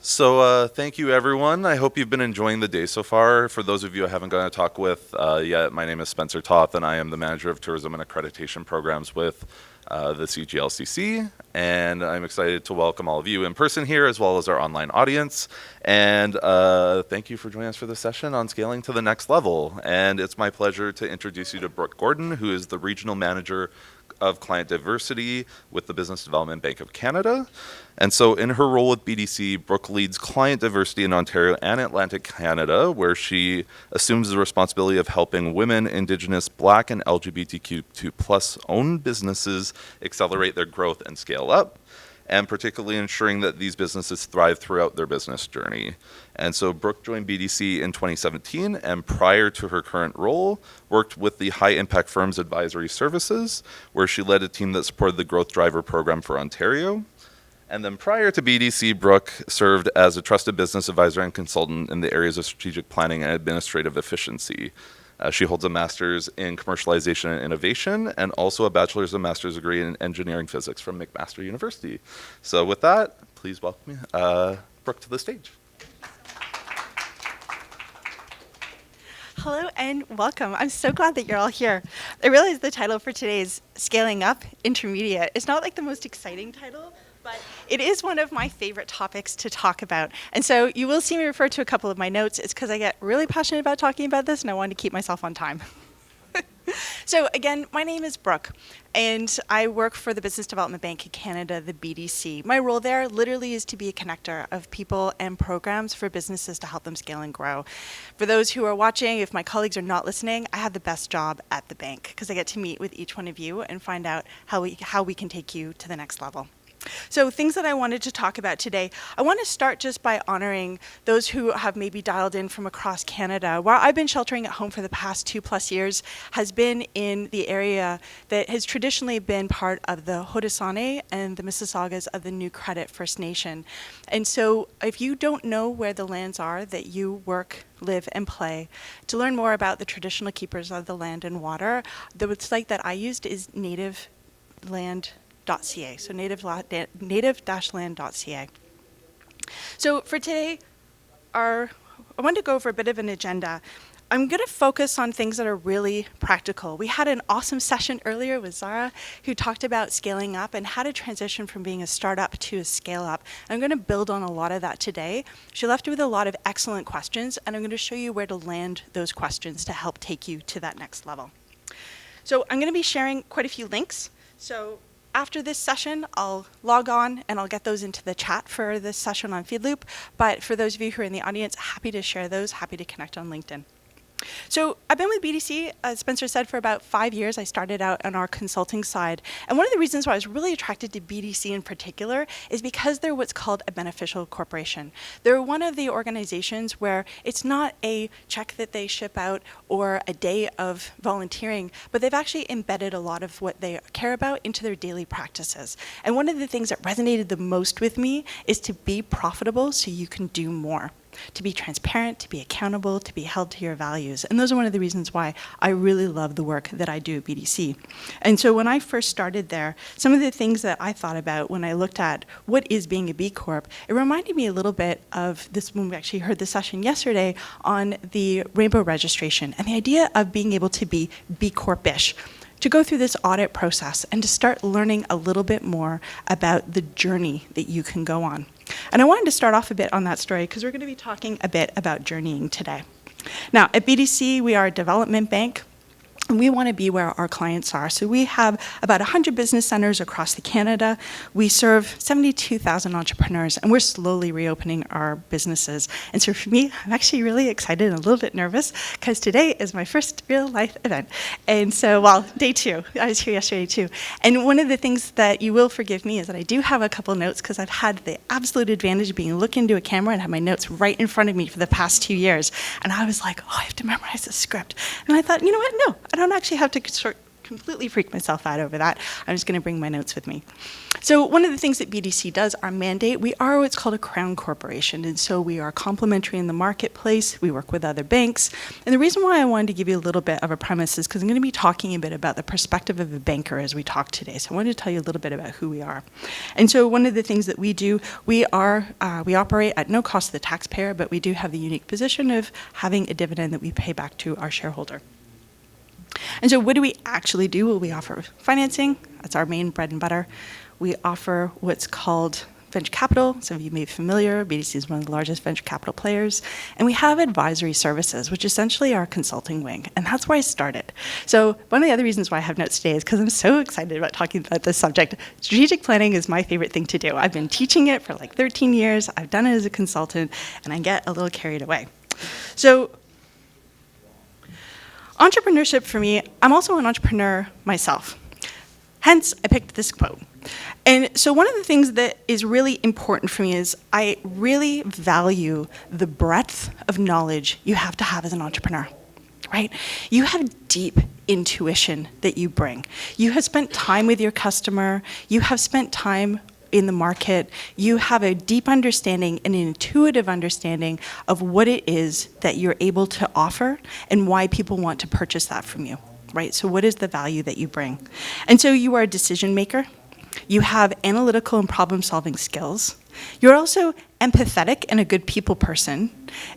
Thank you, everyone. I hope you've been enjoying the day so far. For those of you I haven't gotten to talk with yet, my name is Spencer Toth, and I am the Manager of Tourism and Accreditation Programs with the CGLCC. And I'm excited to welcome all of you in person here, as well as our online audience. And thank you for joining us for this session on scaling to the next level. And it's my pleasure to introduce you to Brooke Gordon, who is the Regional Manager of Client Diversity with the Business Development Bank of Canada. And so in her role with BDC, Brooke leads client diversity in Ontario and Atlantic Canada, where she assumes the responsibility of helping women, Indigenous, Black, and LGBTQ2 plus owned businesses accelerate their growth and scale up, and particularly ensuring that these businesses thrive throughout their business journey. And so Brooke joined BDC in 2017, and prior to her current role, worked with the High Impact Firms Advisory Services, where she led a team that supported the Growth Driver program for Ontario. And then prior to BDC, Brooke served as a trusted business advisor and consultant in the areas of strategic planning and administrative efficiency. She holds a master's in commercialization and innovation, and also a bachelor's and master's degree in engineering physics from McMaster University. So with that, please welcome Brooke to the stage. Hello and welcome. I'm so glad that you're all here. I realize the title for today is Scaling Up Intermediate. It's not like the most exciting title, but it is one of my favorite topics to talk about. And so you will see me refer to a couple of my notes. It's because I get really passionate about talking about this and I wanted to keep myself on time. So again, my name is Brooke, and I work for the Business Development Bank of Canada, the BDC. My role there literally is to be a connector of people and programs for businesses to help them scale and grow. For those who are watching, if my colleagues are not listening, I have the best job at the bank because I get to meet with each one of you and find out how we can take you to the next level. So things that I wanted to talk about today, I want to start just by honoring those who have maybe dialed in from across Canada. While I've been sheltering at home for the past 2+ years, has been in the area that has traditionally been part of the Haudenosaunee and the Mississaugas of the New Credit First Nation. And so if you don't know where the lands are that you work, live, and play, to learn more about the traditional keepers of the land and water, the site that I used is nativeland.ca. So native-land.ca. So for today, I want to go over a bit of an agenda. I'm going to focus on things that are really practical. We had an awesome session earlier with Zara, who talked about scaling up and how to transition from being a startup to a scale up. I'm going to build on a lot of that today. She left you with a lot of excellent questions, and I'm going to show you where to land those questions to help take you to that next level. So I'm going to be sharing quite a few links. So after this session, I'll log on and I'll get those into the chat for this session on Feedloop. But for those of you who are in the audience, happy to share those, happy to connect on LinkedIn. So I've been with BDC, as Spencer said, for about 5 years. I started out on our consulting side. And one of the reasons why I was really attracted to BDC in particular is because they're what's called a beneficial corporation. They're one of the organizations where it's not a check that they ship out or a day of volunteering, but they've actually embedded a lot of what they care about into their daily practices. And one of the things that resonated the most with me is to be profitable so you can do more. To be transparent, to be accountable, to be held to your values. And those are one of the reasons why I really love the work that I do at BDC. And so when I first started there, some of the things that I thought about when I looked at what is being a B Corp, it reminded me a little bit of this when we actually heard the session yesterday on the rainbow registration and the idea of being able to be B Corp-ish, to go through this audit process and to start learning a little bit more about the journey that you can go on. And I wanted to start off a bit on that story because we're going to be talking a bit about journeying today. Now, at BDC, we are a development bank. And we want to be where our clients are. So we have about 100 business centers across the Canada. We serve 72,000 entrepreneurs, and we're slowly reopening our businesses. And so for me, I'm actually really excited and a little bit nervous because today is my first real life event. And so, well, day 2. I was here yesterday too. And one of the things that you will forgive me is that I do have a couple notes because I've had the absolute advantage of being looking into a camera and have my notes right in front of me for the past 2 years. And I was like, oh, I have to memorize the script. And I thought, you know what? No, I don't actually have to completely freaked myself out over that. I'm just going to bring my notes with me. So one of the things that BDC does, our mandate, we are what's called a crown corporation. And so we are complementary in the marketplace. We work with other banks. And the reason why I wanted to give you a little bit of a premise is because I'm going to be talking a bit about the perspective of a banker as we talk today. So I wanted to tell you a little bit about who we are. And so one of the things that we do, we operate at no cost to the taxpayer, but we do have the unique position of having a dividend that we pay back to our shareholder. And so what do we actually do? Well, we offer financing. That's our main bread and butter. We offer what's called venture capital. Some of you may be familiar. BDC is one of the largest venture capital players. And we have advisory services, which is essentially our consulting wing. And that's where I started. So one of the other reasons why I have notes today is because I'm so excited about talking about this subject. Strategic planning is my favorite thing to do. I've been teaching it for like 13 years. I've done it as a consultant, and I get a little carried away. So entrepreneurship for me, I'm also an entrepreneur myself. Hence, I picked this quote. And so one of the things that is really important for me is I really value the breadth of knowledge you have to have as an entrepreneur, right? You have deep intuition that you bring. You have spent time with your customer. You have spent time in the market. You have a deep understanding and an intuitive understanding of what it is that you're able to offer and why people want to purchase that from you, right? So what is the value that you bring? And so you are a decision maker. You have analytical and problem-solving skills. You're also empathetic and a good people person.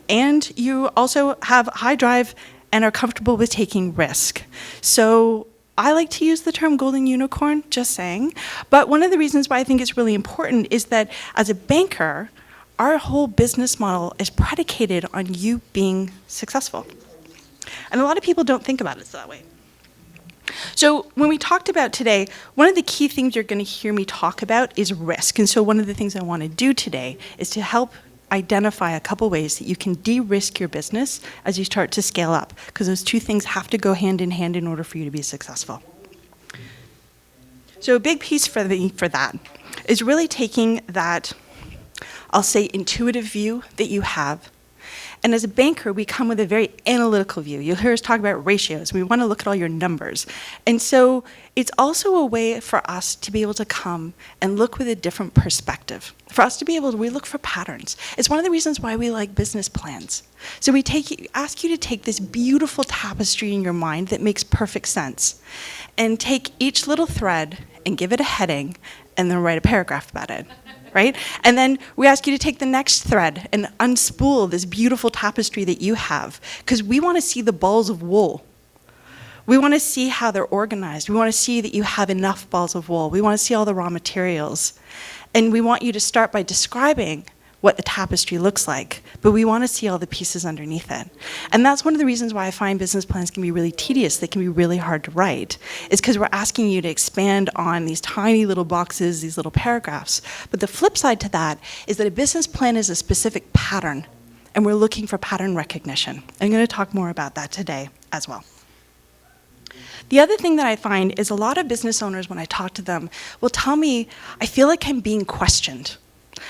And you also have high drive and are comfortable with taking risk. So I like to use the term golden unicorn, just saying. But one of the reasons why I think it's really important is that as a banker, our whole business model is predicated on you being successful. And a lot of people don't think about it that way. So when we talked about today, one of the key things you're going to hear me talk about is risk. And so one of the things I want to do today is to help identify a couple ways that you can de-risk your business as you start to scale up, because those two things have to go hand in hand in order for you to be successful. So a big piece for that is really taking that, I'll say, intuitive view that you have. And as a banker, we come with a very analytical view. You'll hear us talk about ratios. We want to look at all your numbers. And so it's also a way for us to be able to come and look with a different perspective. For us to be able to, we look for patterns. It's one of the reasons why we like business plans. So we ask you to take this beautiful tapestry in your mind that makes perfect sense and take each little thread and give it a heading and then write a paragraph about it. Right? And then we ask you to take the next thread and unspool this beautiful tapestry that you have, because we want to see the balls of wool. We want to see how they're organized. We want to see that you have enough balls of wool. We want to see all the raw materials. And we want you to start by describing what the tapestry looks like, but we want to see all the pieces underneath it. And that's one of the reasons why I find business plans can be really tedious. They can be really hard to write, is because we're asking you to expand on these tiny little boxes, these little paragraphs. But the flip side to that is that a business plan is a specific pattern, and we're looking for pattern recognition. I'm going to talk more about that today as well. The other thing that I find is a lot of business owners, when I talk to them, will tell me, I feel like I'm being questioned.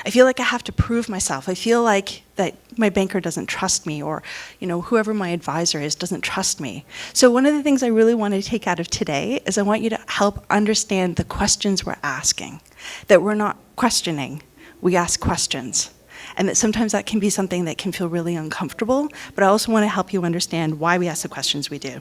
I feel like I have to prove myself. I feel like that my banker doesn't trust me, or whoever my advisor is doesn't trust me. So one of the things I really want to take out of today is I want you to help understand the questions we're asking, that we're not questioning, we ask questions. And that sometimes that can be something that can feel really uncomfortable, but I also want to help you understand why we ask the questions we do.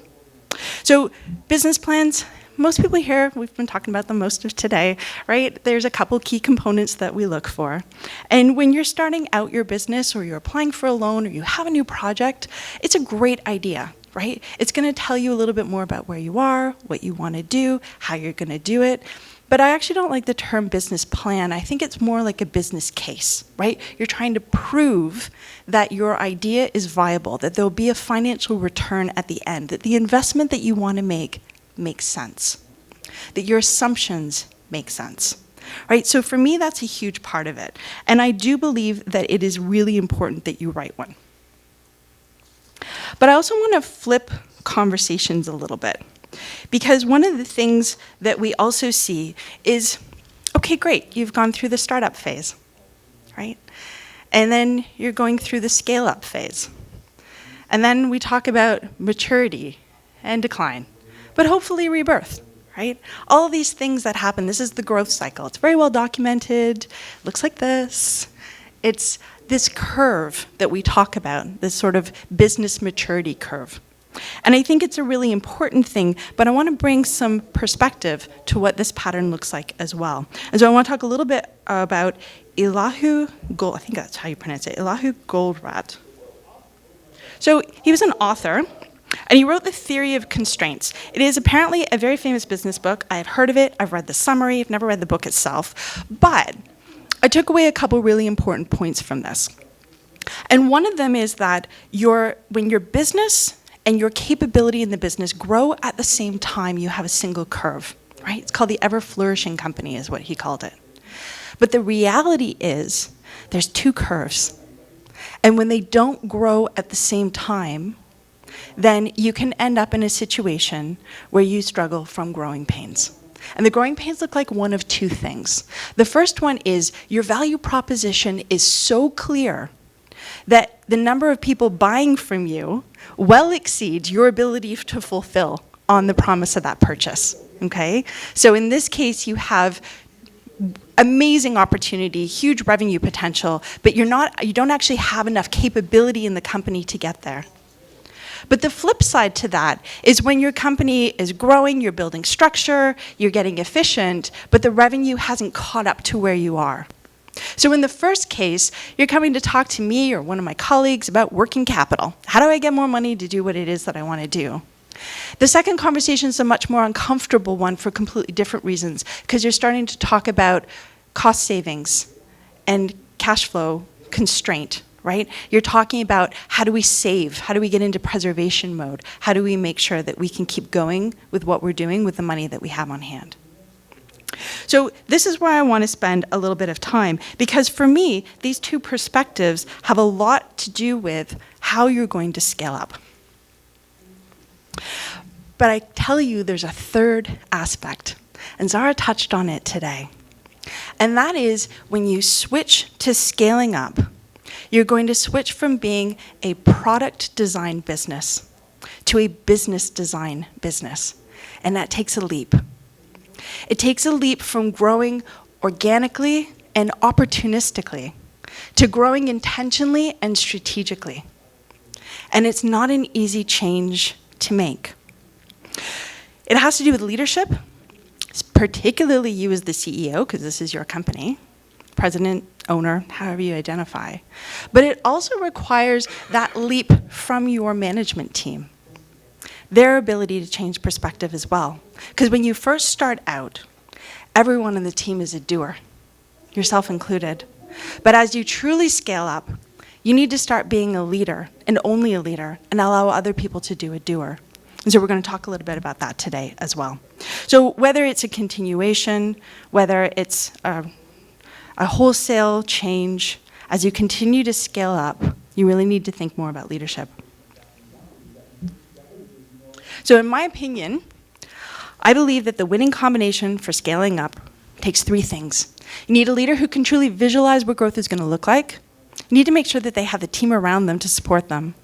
So business plans, most people here, we've been talking about them most of today, right? There's a couple key components that we look for. And when you're starting out your business, or you're applying for a loan, or you have a new project, it's a great idea, right? It's going to tell you a little bit more about where you are, what you want to do, how you're going to do it. But I actually don't like the term business plan. I think it's more like a business case, right? You're trying to prove that your idea is viable, that there'll be a financial return at the end, that the investment that you want to make makes sense, that your assumptions make sense, right? So for me, that's a huge part of it. And I do believe that it is really important that you write one. But I also want to flip conversations a little bit, because one of the things that we also see is, okay, great, you've gone through the startup phase, right? And then you're going through the scale-up phase. And then we talk about maturity and decline. but hopefully rebirth, right? All of these things that happen, this is the growth cycle. It's very well documented, looks like this. It's this curve that we talk about, this sort of business maturity curve. And I think it's a really important thing, but I want to bring some perspective to what this pattern looks like as well. And so I want to talk a little bit about I think that's how you pronounce it, Elihu Goldratt. So he was an author, and he wrote The Theory of Constraints. It is apparently a very famous business book. I've heard of it, I've read the summary, I've never read the book itself, but I took away a couple really important points from this. And one of them is that when your business and your capability in the business grow at the same time, you have a single curve, right? It's called the ever-flourishing company is what he called it. But the reality is there's two curves. And when they don't grow at the same time, then you can end up in a situation where you struggle from growing pains. And the growing pains look like one of two things. The first one is your value proposition is so clear that the number of people buying from you well exceeds your ability to fulfill on the promise of that purchase, okay? So in this case, you have amazing opportunity, huge revenue potential, but you don't actually have enough capability in the company to get there. But the flip side to that is when your company is growing, you're building structure, you're getting efficient, but the revenue hasn't caught up to where you are. So in the first case, you're coming to talk to me or one of my colleagues about working capital. How do I get more money to do what it is that I want to do? The second conversation is a much more uncomfortable one for completely different reasons, because you're starting to talk about cost savings and cash flow constraint, right? You're talking about how do we save? How do we get into preservation mode? How do we make sure that we can keep going with what we're doing with the money that we have on hand? So this is where I want to spend a little bit of time, because for me, these two perspectives have a lot to do with how you're going to scale up. But I tell you, there's a third aspect, and Zara touched on it today. And that is when you switch to scaling up, you're going to switch from being a product design business to a business design business. And that takes a leap. It takes a leap from growing organically and opportunistically to growing intentionally and strategically. And it's not an easy change to make. It has to do with leadership, particularly you as the CEO, because this is your company, president, owner, however you identify. But it also requires that leap from your management team, their ability to change perspective as well. Because when you first start out, everyone on the team is a doer, yourself included. But as you truly scale up, you need to start being a leader, and only a leader, and allow other people to do a doer. And so we're going to talk a little bit about that today as well. So whether it's a continuation, whether it's a wholesale change, as you continue to scale up, you really need to think more about leadership. So in my opinion, I believe that the winning combination for scaling up takes three things. You need a leader who can truly visualize what growth is going to look like. You need to make sure that they have the team around them to support them.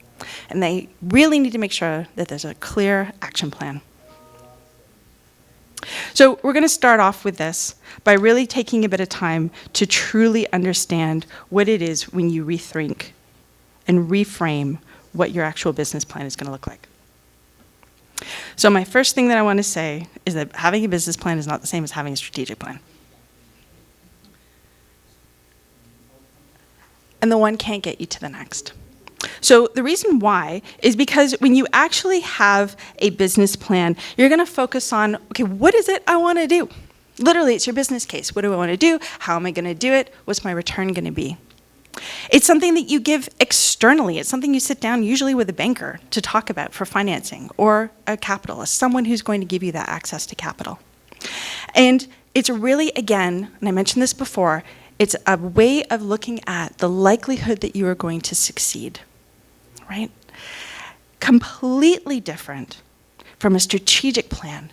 And they really need to make sure that there's a clear action plan. So we're going to start off with this by really taking a bit of time to truly understand what it is when you rethink and reframe what your actual business plan is going to look like. So my first thing that I want to say is that having a business plan is not the same as having a strategic plan. And the one can't get you to the next. So the reason why is because when you actually have a business plan, you're going to focus on, okay, what is it I want to do? Literally, it's your business case. What do I want to do? How am I going to do it? What's my return going to be? It's something that you give externally. It's something you sit down usually with a banker to talk about for financing, or a capitalist, someone who's going to give you that access to capital. And it's really, again, and I mentioned this before, it's a way of looking at the likelihood that you are going to succeed, right? Completely different from a strategic plan,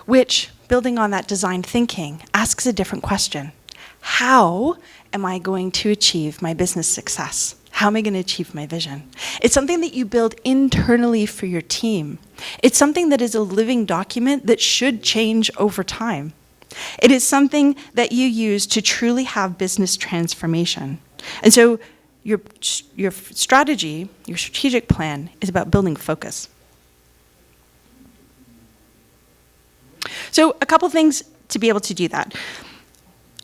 which, building on that design thinking, asks a different question. How am I going to achieve my business success? How am I going to achieve my vision? It's something that you build internally for your team. It's something that is a living document that should change over time. It is something that you use to truly have business transformation. And so your strategy, your strategic plan, is about building focus. So a couple things to be able to do that.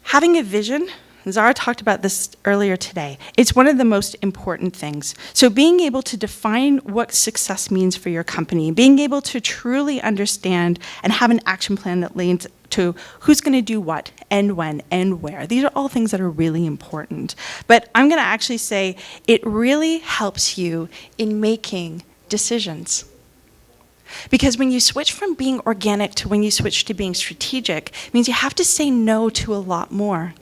Having a vision, Zara talked about this earlier today, it's one of the most important things. So being able to define what success means for your company, being able to truly understand and have an action plan that leads to who's going to do what and when and where. These are all things that are really important. But I'm going to actually say it really helps you in making decisions. Because when you switch from being organic to when you switch to being strategic, it means you have to say no to a lot more.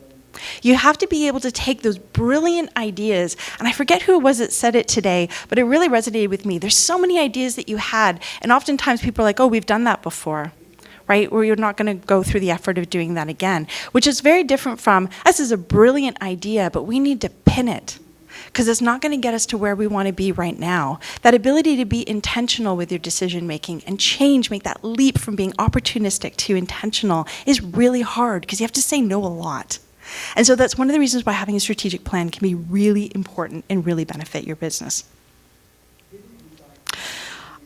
You have to be able to take those brilliant ideas, and I forget who it was that said it today, but it really resonated with me. There's so many ideas that you had, and oftentimes people are like, oh, we've done that before, right? Or you're not going to go through the effort of doing that again, which is very different from, this is a brilliant idea, but we need to pin it, because it's not going to get us to where we want to be right now. That ability to be intentional with your decision making and change, make that leap from being opportunistic to intentional is really hard, because you have to say no a lot. And so that's one of the reasons why having a strategic plan can be really important and really benefit your business.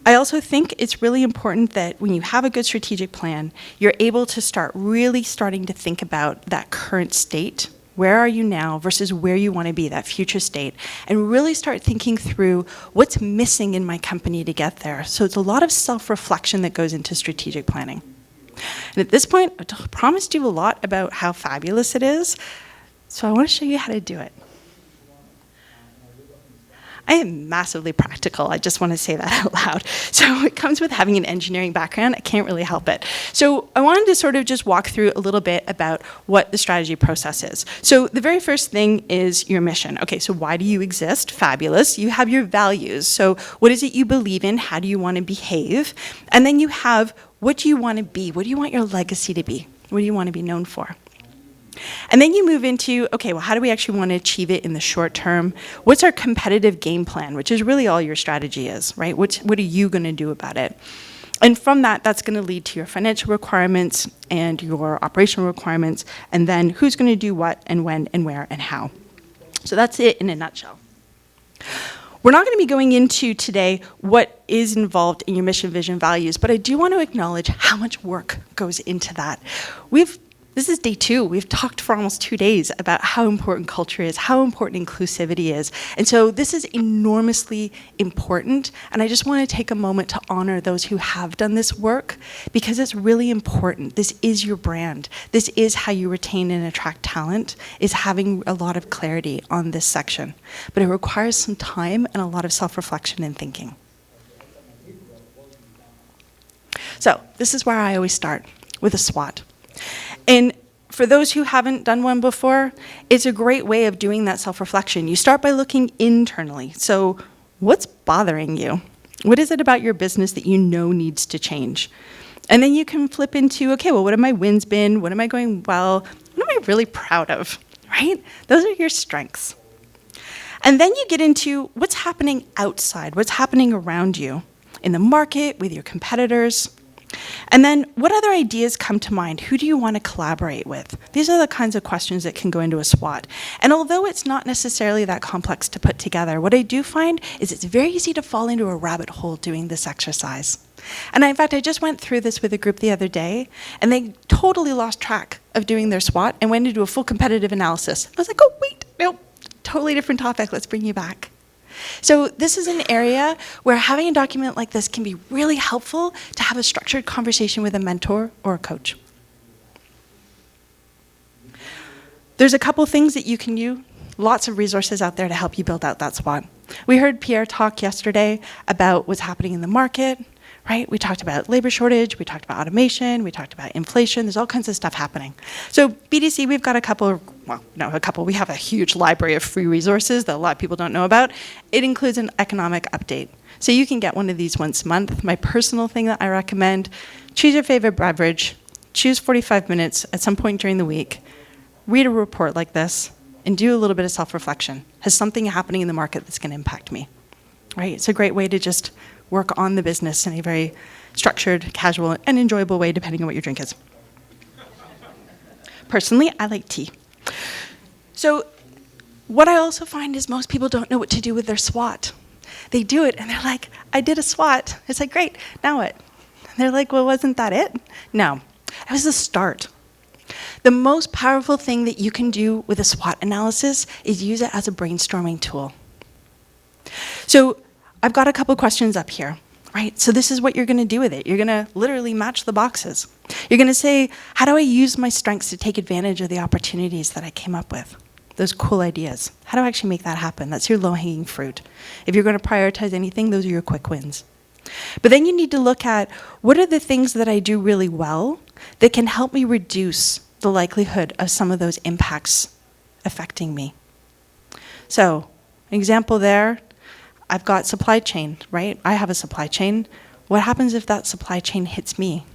I also think it's really important that when you have a good strategic plan, you're able to starting to think about that current state. Where are you now versus where you want to be, that future state, and really start thinking through what's missing in my company to get there. So it's a lot of self-reflection that goes into strategic planning. And at this point, I promised you a lot about how fabulous it is, so I want to show you how to do it. I am massively practical. I just want to say that out loud. So it comes with having an engineering background. I can't really help it. So I wanted to sort of just walk through a little bit about what the strategy process is. So the very first thing is your mission. Okay, so why do you exist? Fabulous. You have your values. So what is it you believe in? How do you want to behave? And then you have what do you want to be? What do you want your legacy to be? What do you want to be known for? And then you move into, okay, well, how do we actually want to achieve it in the short term? What's our competitive game plan, which is really all your strategy is, right? What are you going to do about it? And from that, that's going to lead to your financial requirements and your operational requirements, and then who's going to do what and when and where and how. So that's it in a nutshell. We're not going to be going into today what is involved in your mission, vision, values, but I do want to acknowledge how much work goes into that. This is day 2. We've talked for almost 2 days about how important culture is, how important inclusivity is. And so this is enormously important. And I just want to take a moment to honor those who have done this work, because it's really important. This is your brand. This is how you retain and attract talent, is having a lot of clarity on this section. But it requires some time and a lot of self-reflection and thinking. So this is where I always start, with a SWOT. And for those who haven't done one before, it's a great way of doing that self-reflection. You start by looking internally. So what's bothering you? What is it about your business that you know needs to change? And then you can flip into, okay, well, what have my wins been? What am I going well? What am I really proud of, right? Those are your strengths. And then you get into what's happening outside, what's happening around you, in the market, with your competitors. And then what other ideas come to mind? Who do you want to collaborate with? These are the kinds of questions that can go into a SWOT. And although it's not necessarily that complex to put together, what I do find is it's very easy to fall into a rabbit hole doing this exercise. And in fact, I just went through this with a group the other day, and they totally lost track of doing their SWOT and went into a full competitive analysis. I was like, oh, wait, no, totally different topic. Let's bring you back. So this is an area where having a document like this can be really helpful to have a structured conversation with a mentor or a coach. There's a couple things that you can do, lots of resources out there to help you build out that SWOT. We heard Pierre talk yesterday about what's happening in the market, right? We talked about labor shortage, we talked about automation, we talked about inflation, there's all kinds of stuff happening. So BDC, we've got we have a huge library of free resources that a lot of people don't know about. It includes an economic update. So you can get one of these once a month. My personal thing that I recommend, choose your favorite beverage, choose 45 minutes at some point during the week, read a report like this, and do a little bit of self-reflection. Has something happening in the market that's going to impact me? Right? It's a great way to just work on the business in a very structured, casual, and enjoyable way, depending on what your drink is. Personally, I like tea. So what I also find is most people don't know what to do with their SWOT. They do it, and they're like, I did a SWOT. It's like, great, now what? And they're like, well, wasn't that it? No, it was the start. The most powerful thing that you can do with a SWOT analysis is use it as a brainstorming tool. So I've got a couple questions up here, right? So this is what you're going to do with it. You're going to literally match the boxes. You're going to say, how do I use my strengths to take advantage of the opportunities that I came up with? Those cool ideas. How do I actually make that happen? That's your low-hanging fruit. If you're going to prioritize anything, those are your quick wins. But then you need to look at, what are the things that I do really well that can help me reduce the likelihood of some of those impacts affecting me? So, an example there, I've got supply chain, right? I have a supply chain. What happens if that supply chain hits me?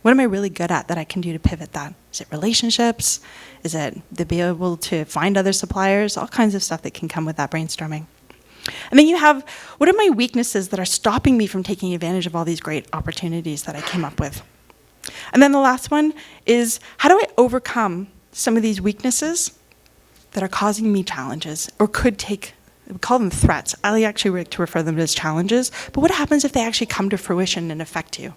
What am I really good at that I can do to pivot that? Is it relationships? Is it to be able to find other suppliers? All kinds of stuff that can come with that brainstorming. And then you have, what are my weaknesses that are stopping me from taking advantage of all these great opportunities that I came up with? And then the last one is, how do I overcome some of these weaknesses that are causing me challenges, or could take, we call them threats. I actually like to refer them as challenges, but what happens if they actually come to fruition and affect you?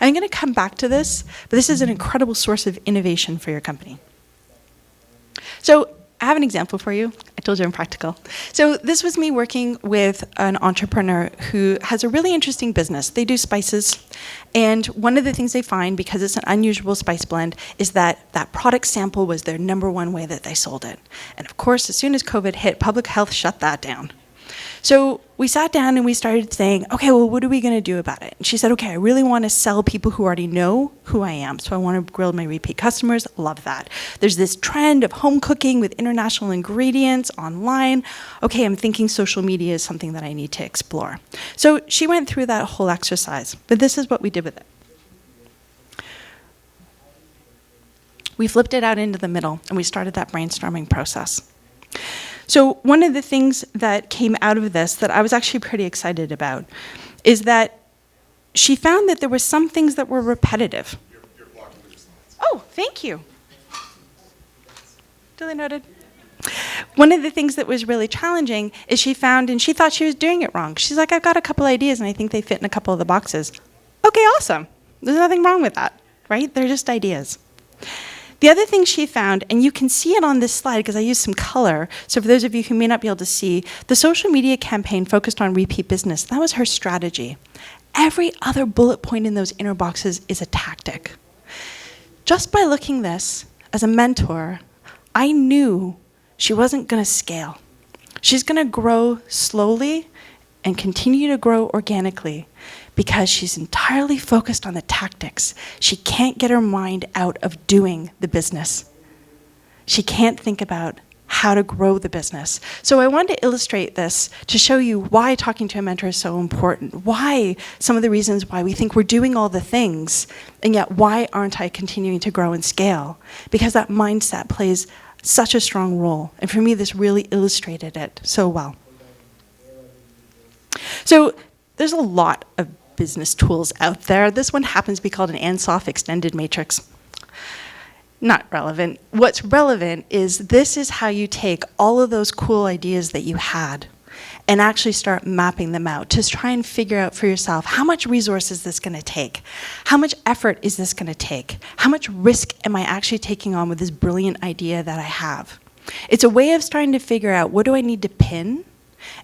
And I'm going to come back to this, but this is an incredible source of innovation for your company. So I have an example for you. I told you I'm practical. So this was me working with an entrepreneur who has a really interesting business. They do spices, and one of the things they find, because it's an unusual spice blend, is that that product sample was their number one way that they sold it. And of course, as soon as COVID hit, public health shut that down. So we sat down and we started saying, okay, well, what are we going to do about it? And she said, okay, I really want to sell people who already know who I am. So I want to grill my repeat customers. Love that. There's this trend of home cooking with international ingredients online. Okay, I'm thinking social media is something that I need to explore. So she went through that whole exercise, but this is what we did with it. We flipped it out into the middle and we started that brainstorming process. So one of the things that came out of this that I was actually pretty excited about is that she found that there were some things that were repetitive. You're blocking your slides. Oh, thank you. Duly noted. One of the things that was really challenging is she found, and she thought she was doing it wrong. She's like, I've got a couple ideas and I think they fit in a couple of the boxes. Okay, awesome. There's nothing wrong with that, right? They're just ideas. The other thing she found, and you can see it on this slide because I used some color, so for those of you who may not be able to see, the social media campaign focused on repeat business. That was her strategy. Every other bullet point in those inner boxes is a tactic. Just by looking this, as a mentor, I knew she wasn't going to scale. She's going to grow slowly and continue to grow organically, because she's entirely focused on the tactics. She can't get her mind out of doing the business. She can't think about how to grow the business. So I wanted to illustrate this to show you why talking to a mentor is so important, why some of the reasons why we think we're doing all the things, and yet why aren't I continuing to grow and scale? Because that mindset plays such a strong role. And for me, this really illustrated it so well. So there's a lot of business tools out there. This one happens to be called an Ansoff extended matrix. Not relevant. What's relevant is this is how you take all of those cool ideas that you had and actually start mapping them out to try and figure out for yourself, how much resource is this going to take? How much effort is this going to take? How much risk am I actually taking on with this brilliant idea that I have? It's a way of starting to figure out, what do I need to pin?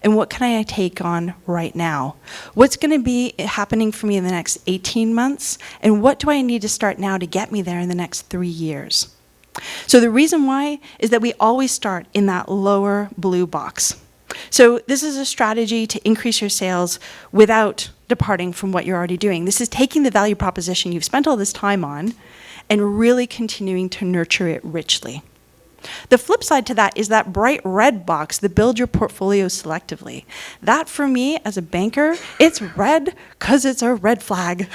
And what can I take on right now? What's going to be happening for me in the next 18 months? And what do I need to start now to get me there in the next 3 years? So the reason why is that we always start in that lower blue box. So this is a strategy to increase your sales without departing from what you're already doing. This is taking the value proposition you've spent all this time on and really continuing to nurture it richly. The flip side to that is that bright red box, the build your portfolio selectively. That for me as a banker, it's red because it's a red flag.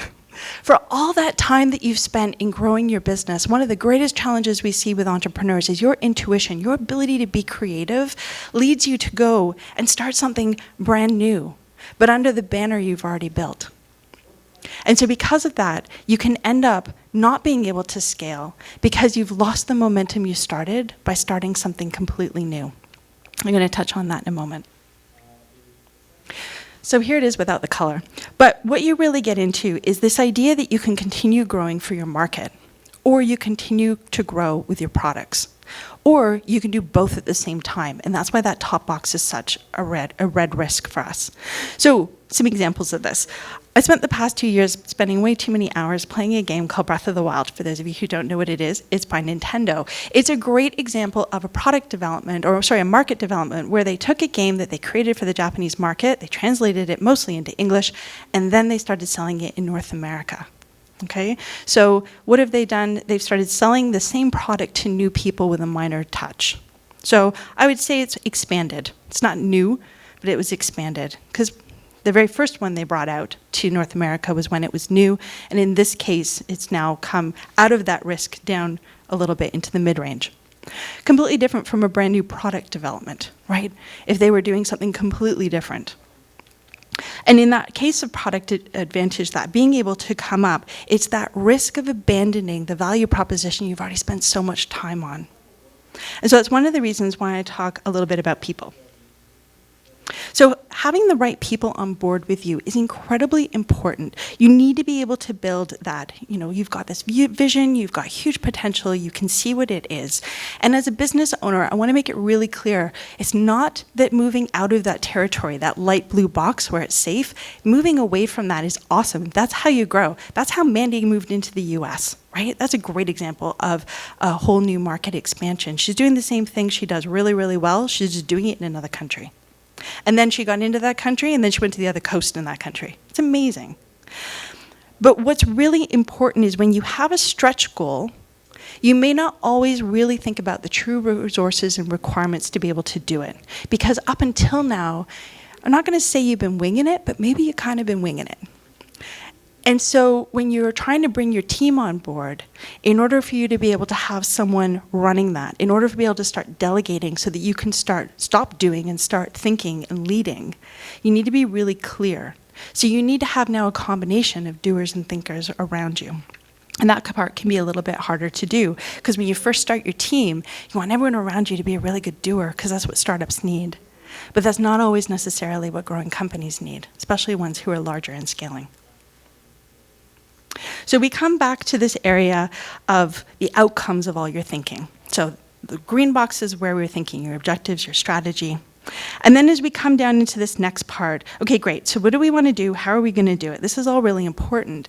For all that time that you've spent in growing your business, one of the greatest challenges we see with entrepreneurs is your intuition, your ability to be creative leads you to go and start something brand new, but under the banner you've already built. And so because of that, you can end up not being able to scale because you've lost the momentum you started by starting something completely new. I'm going to touch on that in a moment. So here it is without the color. But what you really get into is this idea that you can continue growing for your market, or you continue to grow with your products, or you can do both at the same time. And that's why that top box is such a red risk for us. So some examples of this. I spent the past 2 years spending way too many hours playing a game called Breath of the Wild. For those of you who don't know what it is, it's by Nintendo. It's a great example of a market development where they took a game that they created for the Japanese market, they translated it mostly into English, and then they started selling it in North America. Okay, so what have they done? They've started selling the same product to new people with a minor touch. So I would say it's expanded. It's not new, but it was expanded because the very first one they brought out to North America was when it was new, and in this case, it's now come out of that risk down a little bit into the mid-range. Completely different from a brand new product development, right? If they were doing something completely different. And in that case of product advantage, that being able to come up, it's that risk of abandoning the value proposition you've already spent so much time on. And so that's one of the reasons why I talk a little bit about people. So having the right people on board with you is incredibly important. You need to be able to build that. You know, you've got this vision, you've got huge potential, you can see what it is. And as a business owner, I want to make it really clear, it's not that moving out of that territory, that light blue box where it's safe, moving away from that is awesome. That's how you grow. That's how Mandy moved into the US. Right? That's a great example of a whole new market expansion. She's doing the same thing she does really, really well. She's just doing it in another country. And then she got into that country, and then she went to the other coast in that country. It's amazing. But what's really important is when you have a stretch goal, you may not always really think about the true resources and requirements to be able to do it. Because up until now, I'm not going to say you've been winging it, but maybe you've kind of been winging it. And so when you're trying to bring your team on board, in order for you to be able to have someone running that, in order to be able to start delegating so that you can stop doing and start thinking and leading, you need to be really clear. So you need to have now a combination of doers and thinkers around you. And that part can be a little bit harder to do because when you first start your team, you want everyone around you to be a really good doer because that's what startups need. But that's not always necessarily what growing companies need, especially ones who are larger and scaling. So we come back to this area of the outcomes of all your thinking. So the green box is where we're thinking, your objectives, your strategy. And then as we come down into this next part, okay, great, so what do we want to do? How are we going to do it? This is all really important.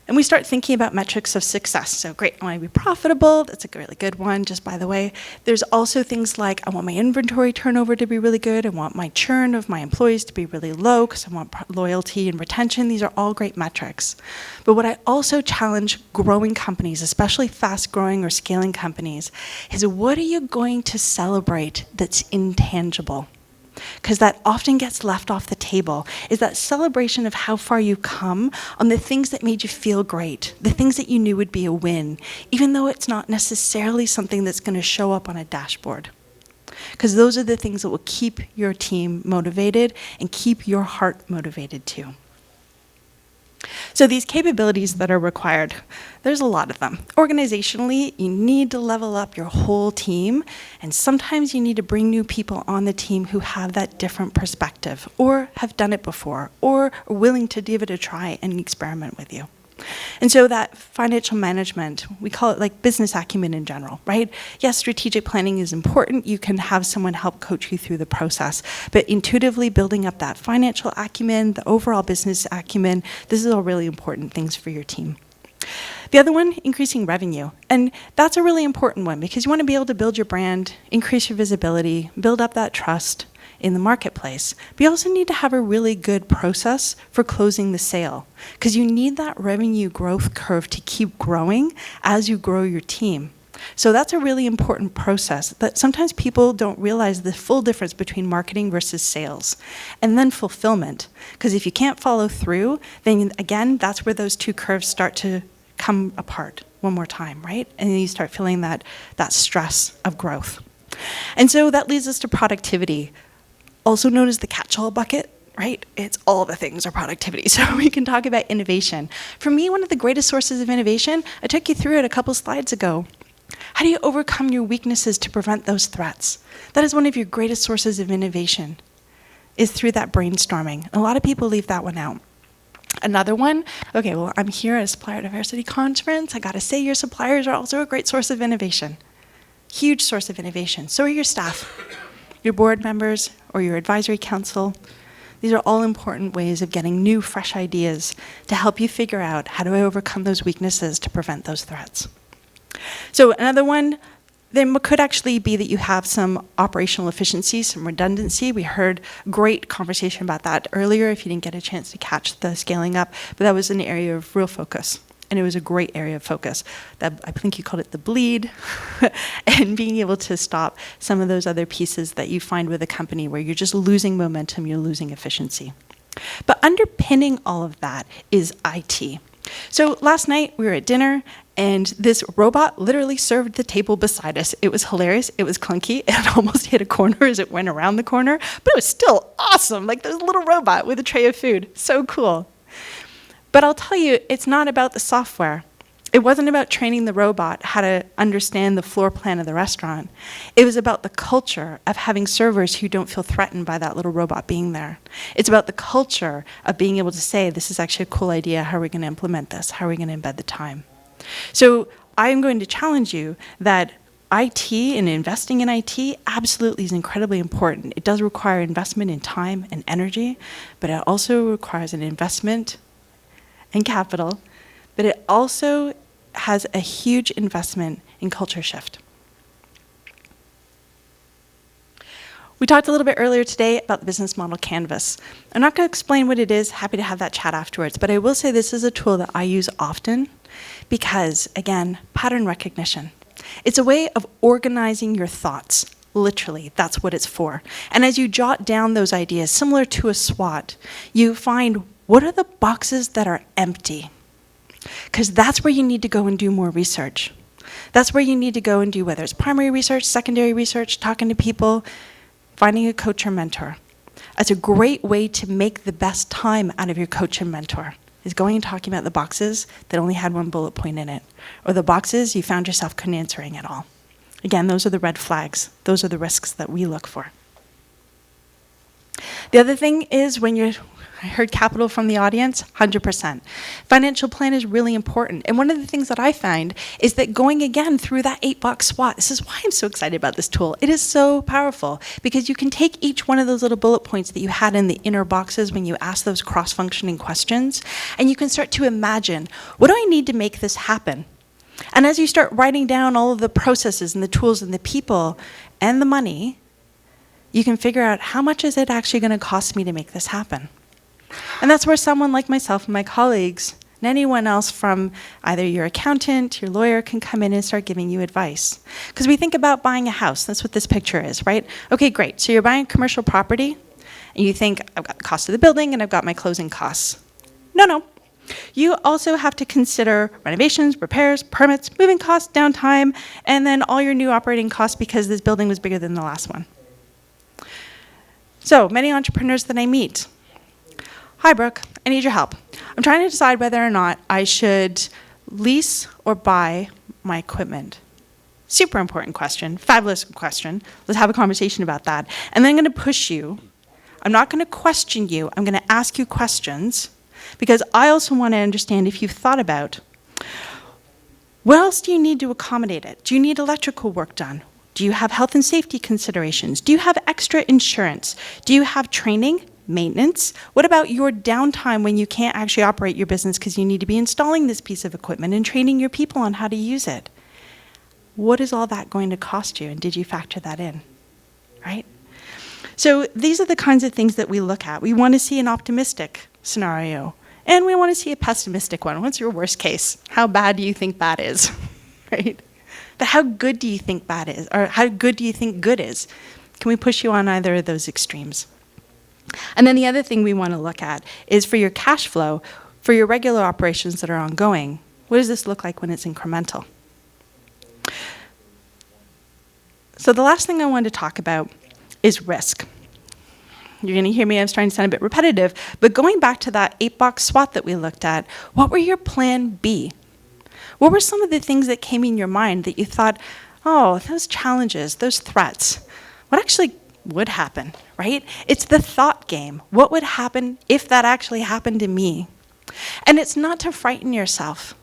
And we start thinking about metrics of success. So great, I want to be profitable. That's a really good one, just by the way. There's also things like I want my inventory turnover to be really good. I want my churn of my employees to be really low because I want loyalty and retention. These are all great metrics. But what I also challenge growing companies, especially fast-growing or scaling companies, is what are you going to celebrate that's intangible? Because that often gets left off the table, is that celebration of how far you've come on the things that made you feel great, the things that you knew would be a win, even though it's not necessarily something that's going to show up on a dashboard. Because those are the things that will keep your team motivated and keep your heart motivated too. So these capabilities that are required, there's a lot of them. Organizationally, you need to level up your whole team, and sometimes you need to bring new people on the team who have that different perspective, or have done it before, or are willing to give it a try and experiment with you. And so that financial management, we call it like business acumen in general, right? Yes, strategic planning is important. You can have someone help coach you through the process. But intuitively building up that financial acumen, the overall business acumen, this is all really important things for your team. The other one, increasing revenue. And that's a really important one because you want to be able to build your brand, increase your visibility, build up that trust in the marketplace. But you also need to have a really good process for closing the sale because you need that revenue growth curve to keep growing as you grow your team. So that's a really important process that sometimes people don't realize the full difference between marketing versus sales, and then fulfillment. Because if you can't follow through, then again, that's where those two curves start to come apart one more time, right? And then you start feeling that stress of growth. And so that leads us to productivity, also known as the catch-all bucket, right? It's all the things are productivity. So we can talk about innovation. For me, one of the greatest sources of innovation, I took you through it a couple slides ago. How do you overcome your weaknesses to prevent those threats? That is one of your greatest sources of innovation, is through that brainstorming. A lot of people leave that one out. Another one, okay, well, I'm here at a supplier diversity conference. I gotta say, your suppliers are also a great source of innovation. Huge source of innovation. So are your staff, your board members, or your advisory council. These are all important ways of getting new, fresh ideas to help you figure out, how do I overcome those weaknesses to prevent those threats? So another one, there could actually be that you have some operational efficiency, some redundancy. We heard great conversation about that earlier if you didn't get a chance to catch the scaling up, but that was an area of real focus. And it was a great area of focus. That, I think you called it the bleed, and being able to stop some of those other pieces that you find with a company where you're just losing momentum, you're losing efficiency. But underpinning all of that is IT. So last night we were at dinner, and this robot literally served the table beside us. It was hilarious. It was clunky. It almost hit a corner as it went around the corner, but it was still awesome. Like this little robot with a tray of food. So cool. But I'll tell you, it's not about the software. It wasn't about training the robot how to understand the floor plan of the restaurant. It was about the culture of having servers who don't feel threatened by that little robot being there. It's about the culture of being able to say, this is actually a cool idea. How are we going to implement this? How are we going to embed the time? So I'm going to challenge you that IT and investing in IT absolutely is incredibly important. It does require investment in time and energy, but it also requires an investment in capital, but it also has a huge investment in culture shift. We talked a little bit earlier today about the business model canvas. I'm not going to explain what it is, happy to have that chat afterwards, but I will say this is a tool that I use often because, again, pattern recognition. It's a way of organizing your thoughts. Literally, that's what it's for. And as you jot down those ideas, similar to a SWOT, you find what are the boxes that are empty? Because that's where you need to go and do more research. That's where you need to go and do, whether it's primary research, secondary research, talking to people, finding a coach or mentor. That's a great way to make the best time out of your coach and mentor, is going and talking about the boxes that only had one bullet point in it, or the boxes you found yourself couldn't answering at all. Again, those are the red flags. Those are the risks that we look for. The other thing is I heard capital from the audience, 100%. Financial plan is really important. And one of the things that I find is that going again through that 8-box SWOT, this is why I'm so excited about this tool. It is so powerful because you can take each one of those little bullet points that you had in the inner boxes when you ask those cross-functioning questions, and you can start to imagine, what do I need to make this happen? And as you start writing down all of the processes and the tools and the people and the money, you can figure out how much is it actually going to cost me to make this happen. And that's where someone like myself and my colleagues and anyone else from either your accountant, your lawyer can come in and start giving you advice. Because we think about buying a house. That's what this picture is, right? Okay, great. So you're buying commercial property, and you think, I've got the cost of the building and I've got my closing costs. No. You also have to consider renovations, repairs, permits, moving costs, downtime, and then all your new operating costs because this building was bigger than the last one. So many entrepreneurs that I meet, hi, Brooke, I need your help. I'm trying to decide whether or not I should lease or buy my equipment. Super important question, fabulous question. Let's have a conversation about that. And then I'm going to push you. I'm not going to question you. I'm going to ask you questions because I also want to understand if you've thought about what else do you need to accommodate it? Do you need electrical work done? Do you have health and safety considerations? Do you have extra insurance? Do you have training? Maintenance? What about your downtime when you can't actually operate your business because you need to be installing this piece of equipment and training your people on how to use it? What is all that going to cost you, and did you factor that in, right? So these are the kinds of things that we look at. We want to see an optimistic scenario, and we want to see a pessimistic one. What's your worst case? How bad do you think that is, right? But how good do you think bad is? Or how good do you think good is? Can we push you on either of those extremes? And then the other thing we want to look at is for your cash flow, for your regular operations that are ongoing, what does this look like when it's incremental? So the last thing I wanted to talk about is risk. You're going to hear me, I was trying to sound a bit repetitive, but going back to that 8-box SWOT that we looked at, what were your plan B? What were some of the things that came in your mind that you thought, oh, those challenges, those threats, what actually would happen, right? It's the thought game. What would happen if that actually happened to me? And it's not to frighten yourself.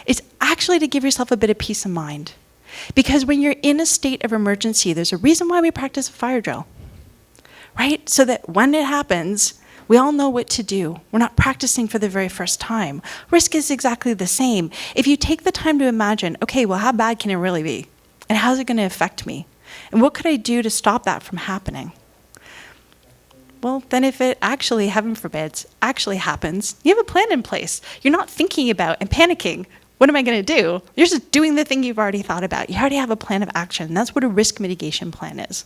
It's actually to give yourself a bit of peace of mind. Because when you're in a state of emergency, there's a reason why we practice a fire drill, right? So that when it happens, we all know what to do. We're not practicing for the very first time. Risk is exactly the same. If you take the time to imagine, okay, well, how bad can it really be? And how's it going to affect me? And what could I do to stop that from happening? Well, then if it actually, heaven forbids, actually happens, you have a plan in place. You're not thinking about and panicking, what am I going to do? You're just doing the thing you've already thought about. You already have a plan of action. That's what a risk mitigation plan is.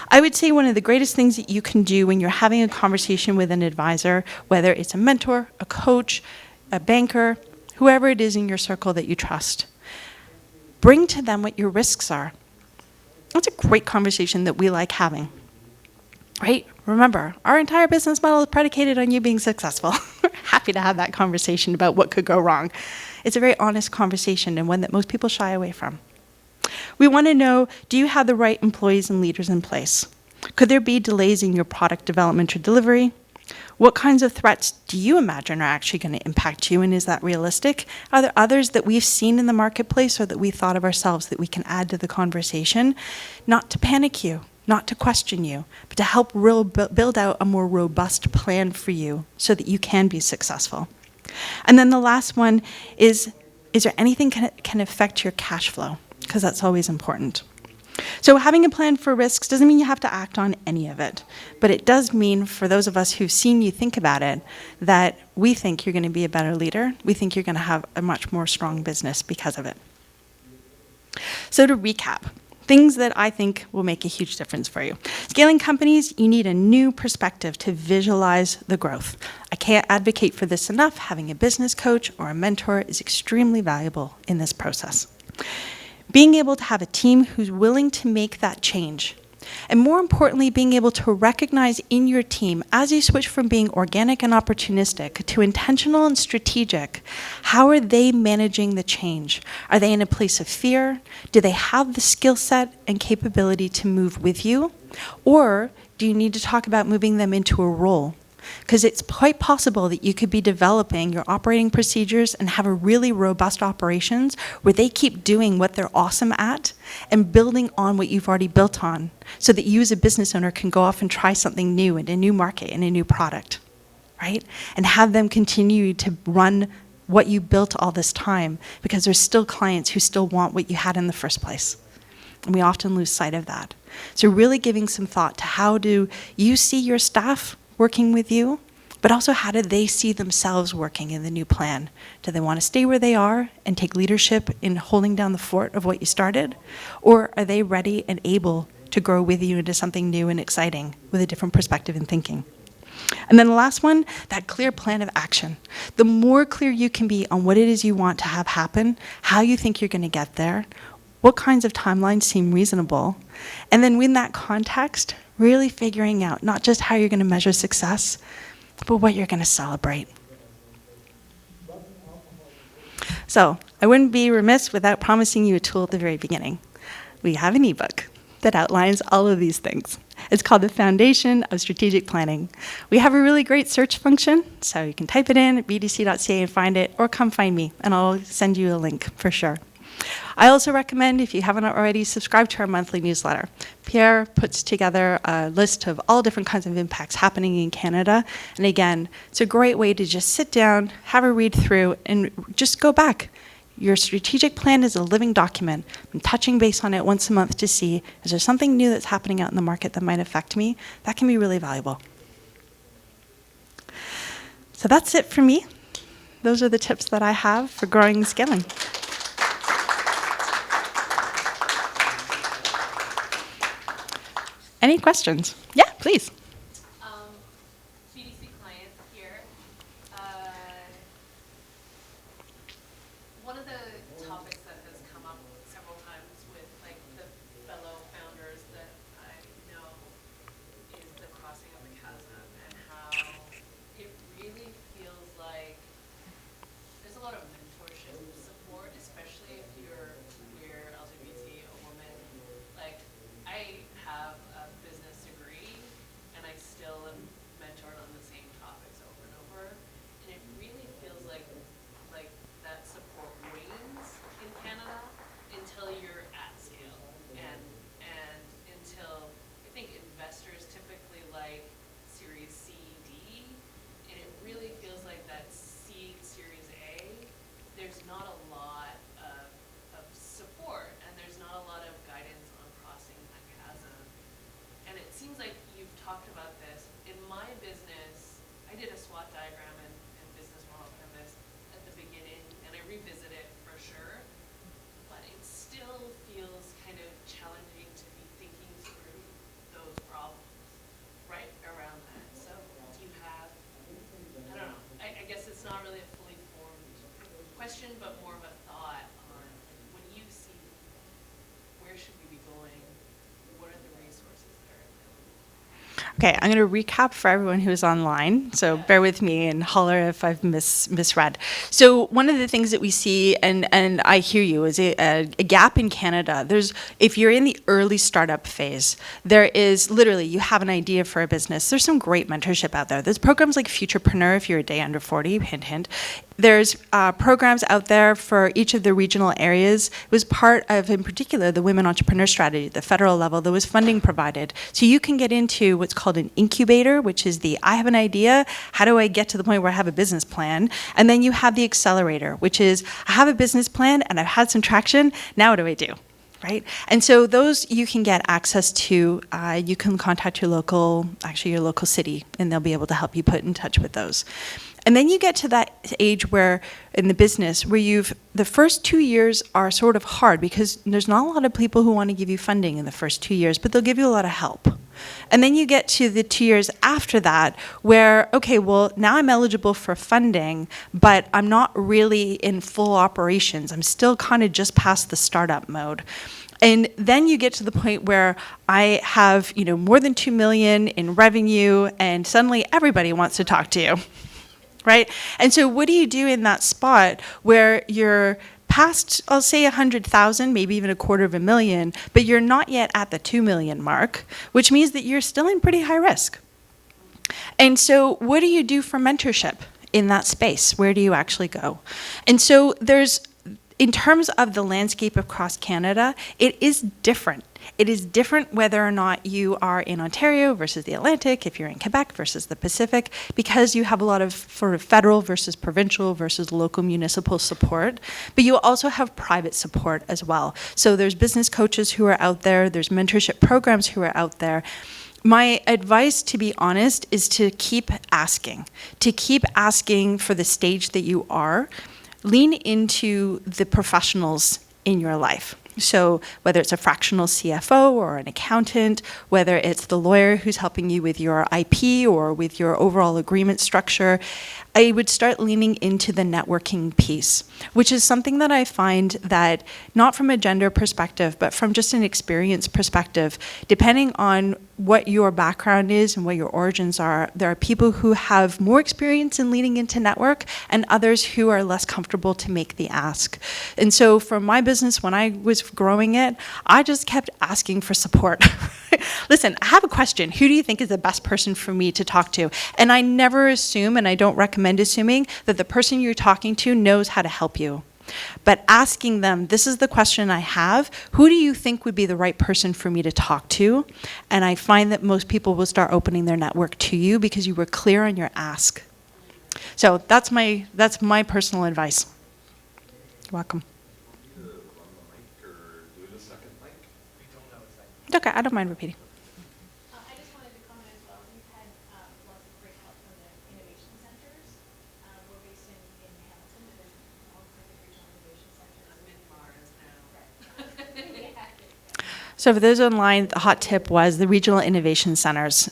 I would say one of the greatest things that you can do when you're having a conversation with an advisor, whether it's a mentor, a coach, a banker, whoever it is in your circle that you trust, bring to them what your risks are. That's a great conversation that we like having, right? Remember, our entire business model is predicated on you being successful. We're happy to have that conversation about what could go wrong. It's a very honest conversation and one that most people shy away from. We want to know, do you have the right employees and leaders in place? Could there be delays in your product development or delivery? What kinds of threats do you imagine are actually going to impact you, and is that realistic? Are there others that we've seen in the marketplace or that we thought of ourselves that we can add to the conversation? Not to panic you, not to question you, but to help build out a more robust plan for you so that you can be successful. And then the last one is there anything can affect your cash flow? Because that's always important. So having a plan for risks doesn't mean you have to act on any of it, but it does mean for those of us who've seen you think about it, that we think you're going to be a better leader. We think you're going to have a much more strong business because of it. So to recap, things that I think will make a huge difference for you. Scaling companies, you need a new perspective to visualize the growth. I can't advocate for this enough. Having a business coach or a mentor is extremely valuable in this process. Being able to have a team who's willing to make that change. And more importantly, being able to recognize in your team, as you switch from being organic and opportunistic to intentional and strategic, how are they managing the change? Are they in a place of fear? Do they have the skill set and capability to move with you? Or do you need to talk about moving them into a role? Because it's quite possible that you could be developing your operating procedures and have a really robust operations where they keep doing what they're awesome at and building on what you've already built on so that you as a business owner can go off and try something new in a new market, in a new product, right? And have them continue to run what you built all this time because there's still clients who still want what you had in the first place. And we often lose sight of that. So really giving some thought to how do you see your staff working with you, but also how do they see themselves working in the new plan? Do they want to stay where they are and take leadership in holding down the fort of what you started? Or are they ready and able to grow with you into something new and exciting with a different perspective and thinking? And then the last one, that clear plan of action. The more clear you can be on what it is you want to have happen, how you think you're going to get there, what kinds of timelines seem reasonable, and then in that context, really figuring out not just how you're going to measure success, but what you're going to celebrate. So I wouldn't be remiss without promising you a tool at the very beginning. We have an ebook that outlines all of these things. It's called The Foundation of Strategic Planning. We have a really great search function, so you can type it in at bdc.ca and find it, or come find me, and I'll send you a link for sure. I also recommend, if you haven't already, subscribe to our monthly newsletter. Pierre puts together a list of all different kinds of impacts happening in Canada. And again, it's a great way to just sit down, have a read through, and just go back. Your strategic plan is a living document. I'm touching base on it once a month to see, is there something new that's happening out in the market that might affect me? That can be really valuable. So that's it for me. Those are the tips that I have for growing and scaling. Any questions? Yeah, please. BDC client here. Uh, One of the topics that has come up several times with like the fellow founders that I know is the crossing of the chasm and how it really feels like there's a lot of mentorship support, especially if you're queer, LGBT, a woman. Like, I have a business degree, and I still am mentored on the same topics over and over. And it really feels like that support wanes in Canada until you're at scale, and until I think investors typically like Series C, D, and it really feels like that Series A, there's not a lot of support, and there's not a lot of guidance on crossing that chasm. And it seems like you've talked about this. In my business, I did a SWOT diagram and business model canvas at the beginning, and I revisit it for sure, but it still feels kind of challenging to be thinking through those problems right around that. So do you have, I don't know, I guess it's not really a fully formed question, but more of a thought on when you see where should we be going, what are the resources that are available? Okay, I'm going to recap for everyone who's online, so bear with me and holler if I've misread. So one of the things that we see, and I hear you, is a gap in Canada. If you're in the early startup phase, there is literally, you have an idea for a business. There's some great mentorship out there. There's programs like Futurepreneur if you're a day under 40, hint, hint. There's programs out there for each of the regional areas. It was part of, in particular, the Women Entrepreneur Strategy at the federal level. There was funding provided. So you can get into what's called an incubator, which is I have an idea, how do I get to the point where I have a business plan? And then you have the accelerator, which is, I have a business plan and I've had some traction, now what do I do? Right? And so those you can get access to. You can contact your local city, and they'll be able to help you put in touch with those. And then you get to that age where, in the business, where the first 2 years are sort of hard because there's not a lot of people who want to give you funding in the first 2 years, but they'll give you a lot of help. And then you get to the 2 years after that where, okay, well, now I'm eligible for funding, but I'm not really in full operations. I'm still kind of just past the startup mode. And then you get to the point where I have, more than 2 million in revenue, and suddenly everybody wants to talk to you. Right? And so what do you do in that spot where you're past, I'll say 100,000, maybe even $250,000, but you're not yet at the 2 million mark, which means that you're still in pretty high risk. And so what do you do for mentorship in that space? Where do you actually go? And so in terms of the landscape across Canada, it is different. It is different whether or not you are in Ontario versus the Atlantic, if you're in Quebec versus the Pacific, because you have a lot of sort of federal versus provincial versus local municipal support, but you also have private support as well. So there's business coaches who are out there, there's mentorship programs who are out there. My advice, to be honest, is to keep asking for the stage that you are. Lean into the professionals in your life. So whether it's a fractional CFO or an accountant, whether it's the lawyer who's helping you with your IP or with your overall agreement structure, I would start leaning into the networking piece, which is something that I find that, not from a gender perspective, but from just an experience perspective, depending on what your background is and what your origins are, there are people who have more experience in leaning into network and others who are less comfortable to make the ask. And so for my business, when I was growing it, I just kept asking for support. Listen, I have a question. Who do you think is the best person for me to talk to? And I never assume, and I don't recommend assuming, that the person you're talking to knows how to help you. But asking them, this is the question I have, who do you think would be the right person for me to talk to? And I find that most people will start opening their network to you because you were clear on your ask. So that's my personal advice. You're welcome. Okay, I don't mind repeating. I just wanted to comment as well. We've had lots of great help from the innovation centers. We're based in Hamilton, and there's all kinds of regional innovation centers. I'm in Mars now. Right. So for those online, the hot tip was the regional innovation centers.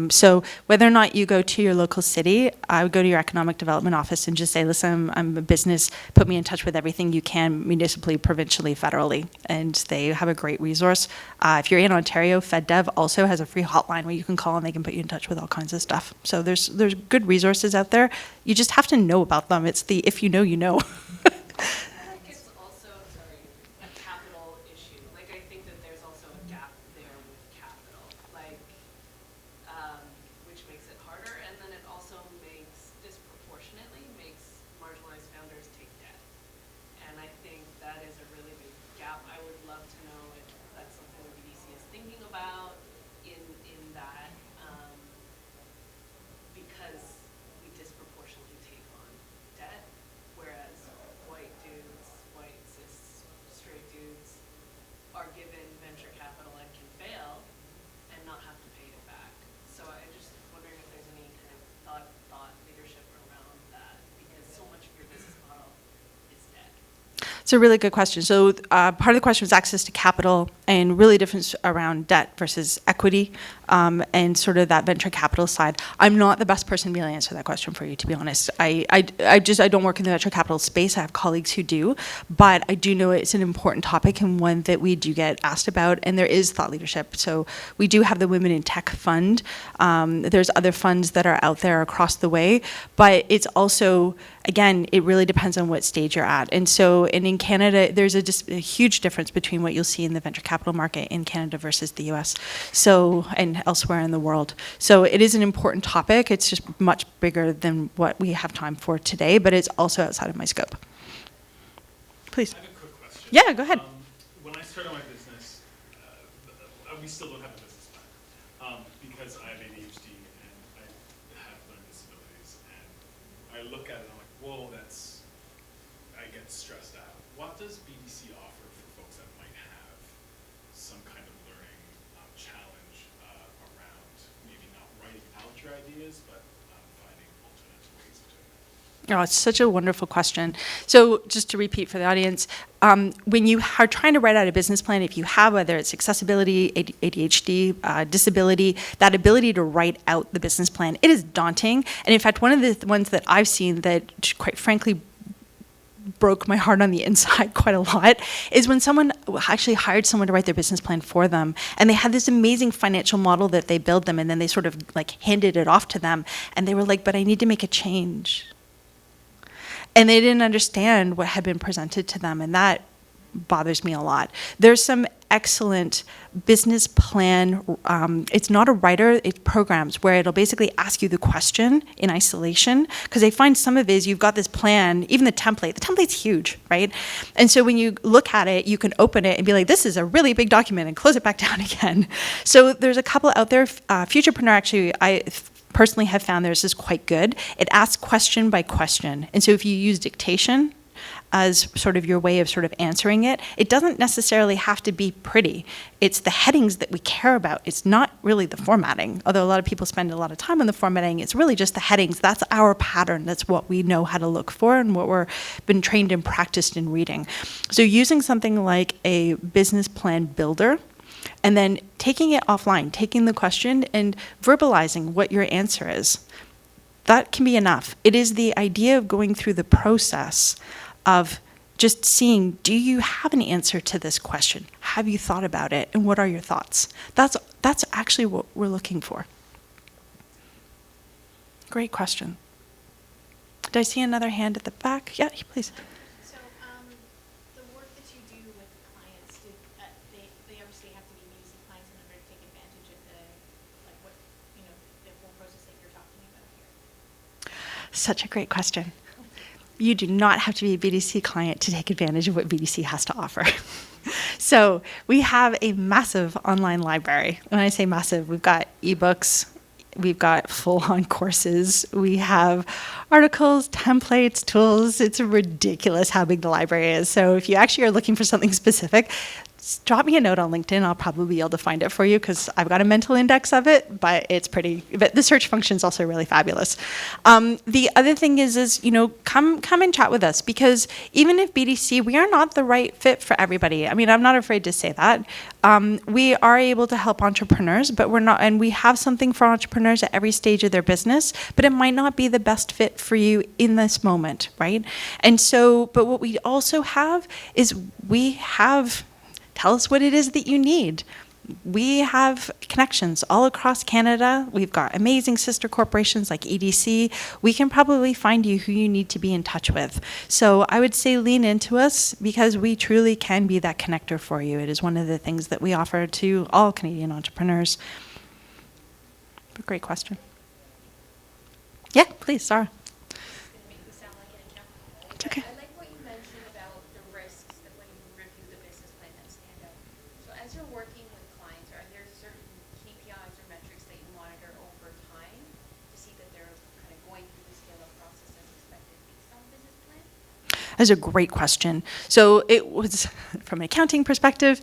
So whether or not you go to your local city, I would go to your economic development office and just say, listen, I'm a business, put me in touch with everything you can, municipally, provincially, federally. And they have a great resource. If you're in Ontario, FedDev also has a free hotline where you can call and they can put you in touch with all kinds of stuff. So there's good resources out there. You just have to know about them. It's the if you know, you know. I think it's also, a capital issue. Like, I think that there's also a gap there with capital, like, which makes it harder, and then it also disproportionately makes marginalized founders take debt. And I think that is a really big gap. I would love to know if that's something the BDC is thinking about in that, because we disproportionately take on debt, whereas white dudes, white cis straight dudes are given venture capital and can fail and not have to pay it back. So I just wondering if there's any kind of thought leadership around that, because so much of your business model is debt. It's a really good question. So part of the question was access to capital and really difference around debt versus equity and sort of that venture capital side. I'm not the best person to be able to answer that question for you, to be honest. I don't work in the venture capital space. I have colleagues who do, but I do know it's an important topic and one that we do get asked about, and there is thought leadership. So we do have the Women in Tech Fund. There's other funds that are out there across the way, but it's also, again, it really depends on what stage you're at. And so in Canada, there's just a huge difference between what you'll see in the venture capital market in Canada versus the US, so, and elsewhere in the world. So it is an important topic. It's just much bigger than what we have time for today, but it's also outside of my scope. Please. I have a quick question. Yeah, go ahead. When I started my business, we still don't have a business plan because I have ADHD and I have learning disabilities, and I look at it and I'm like, whoa, I get stressed out. What does BDC offer for folks that might have some kind of learning challenge around maybe not writing out your ideas, but finding alternate ways of doing it? Oh, it's such a wonderful question. So just to repeat for the audience, when you are trying to write out a business plan, if you have, whether it's accessibility, ADHD, disability, that ability to write out the business plan, it is daunting. And in fact, one of the ones that I've seen that, quite frankly, broke my heart on the inside quite a lot is when someone actually hired someone to write their business plan for them, and they had this amazing financial model that they built them, and then they sort of like handed it off to them, and they were like, but I need to make a change. And they didn't understand what had been presented to them, and that bothers me a lot. There's some excellent business plan, it's not a writer, it's programs where it'll basically ask you the question in isolation, because they find some of it is you've got this plan, even the template's huge, right? And so when you look at it, you can open it and be like, this is a really big document, and close it back down again. So there's a couple out there. Futurepreneur, actually, I personally have found theirs is quite good. It asks question by question. And so if you use dictation as sort of your way of sort of answering it, it doesn't necessarily have to be pretty. It's the headings that we care about. It's not really the formatting, although a lot of people spend a lot of time on the formatting. It's really just the headings. That's our pattern. That's what we know how to look for and what we're been trained and practiced in reading. So using something like a business plan builder, and then taking it offline, taking the question and verbalizing what your answer is, that can be enough. It is the idea of going through the process of just seeing, do you have an answer to this question? Have you thought about it? And what are your thoughts? That's actually what we're looking for. Great question. Did I see another hand at the back? Yeah, please. So, the work that you do with clients, they obviously have to be BDC clients in order to take advantage of the whole process that you're talking about here? Such a great question. You do not have to be a BDC client to take advantage of what BDC has to offer. So we have a massive online library. When I say massive, we've got ebooks, we've got full-on courses, we have articles, templates, tools. It's ridiculous how big the library is. So if you actually are looking for something specific, drop me a note on LinkedIn. I'll probably be able to find it for you because I've got a mental index of it, but but the search function is also really fabulous. The other thing is, come and chat with us, because even if BDC, we are not the right fit for everybody. I mean, I'm not afraid to say that. We are able to help entrepreneurs, but we're not, and we have something for entrepreneurs at every stage of their business, but it might not be the best fit for you in this moment, right? And so, but what we also have is tell us what it is that you need. We have connections all across Canada. We've got amazing sister corporations like EDC. We can probably find you who you need to be in touch with. So I would say lean into us, because we truly can be that connector for you. It is one of the things that we offer to all Canadian entrepreneurs. Great question. Yeah, please, Sarah. Make me sound like an accountant. It's okay. I like what you mentioned about the risks that when you review the business plan that stand out. So as you're working with clients, are there certain KPIs or metrics that you monitor over time to see that they're kind of going through the scale-up process as expected based on the business plan? That's a great question. So it was, from an accounting perspective,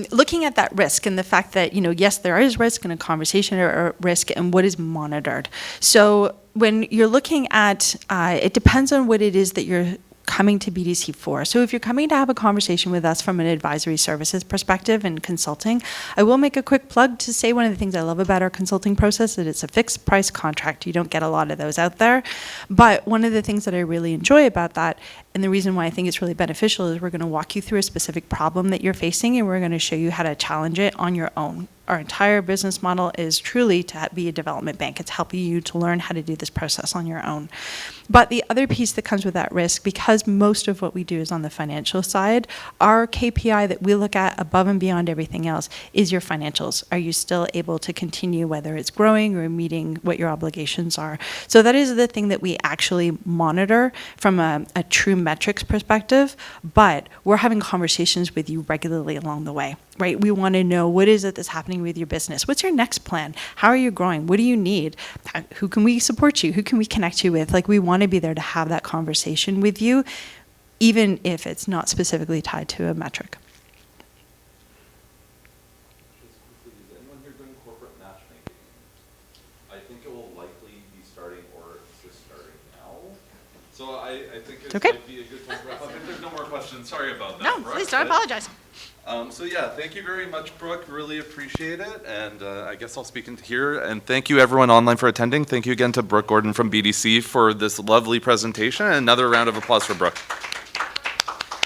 looking at that risk and the fact that, yes, there is risk in a conversation or risk, and what is monitored. So when you're looking at, it depends on what it is that you're coming to BDC for. So if you're coming to have a conversation with us from an advisory services perspective and consulting, I will make a quick plug to say one of the things I love about our consulting process is it's a fixed price contract. You don't get a lot of those out there. But one of the things that I really enjoy about that, and the reason why I think it's really beneficial, is we're going to walk you through a specific problem that you're facing, and we're going to show you how to challenge it on your own. Our entire business model is truly to be a development bank. It's helping you to learn how to do this process on your own. But the other piece that comes with that risk, because most of what we do is on the financial side, our KPI that we look at above and beyond everything else is your financials. Are you still able to continue, whether it's growing or meeting what your obligations are? So that is the thing that we actually monitor from a true metrics perspective, but we're having conversations with you regularly along the way. Right? We want to know, what is it that's happening with your business? What's your next plan? How are you growing? What do you need? Who can we support you? Who can we connect you with? Like, we want to be there to have that conversation with you, even if it's not specifically tied to a metric. Just quickly, is anyone here doing corporate matchmaking? I think it will likely be starting, or it's just starting now. So I think it Okay. might be a good time to wrap up. If there's no more questions, sorry about that. No, Brooke, please don't but- apologize. So yeah, thank you very much, Brooke. Really appreciate it. And I guess I'll speak into here. And thank you everyone online for attending. Thank you again to Brooke Gordon from BDC for this lovely presentation. And another round of applause for Brooke.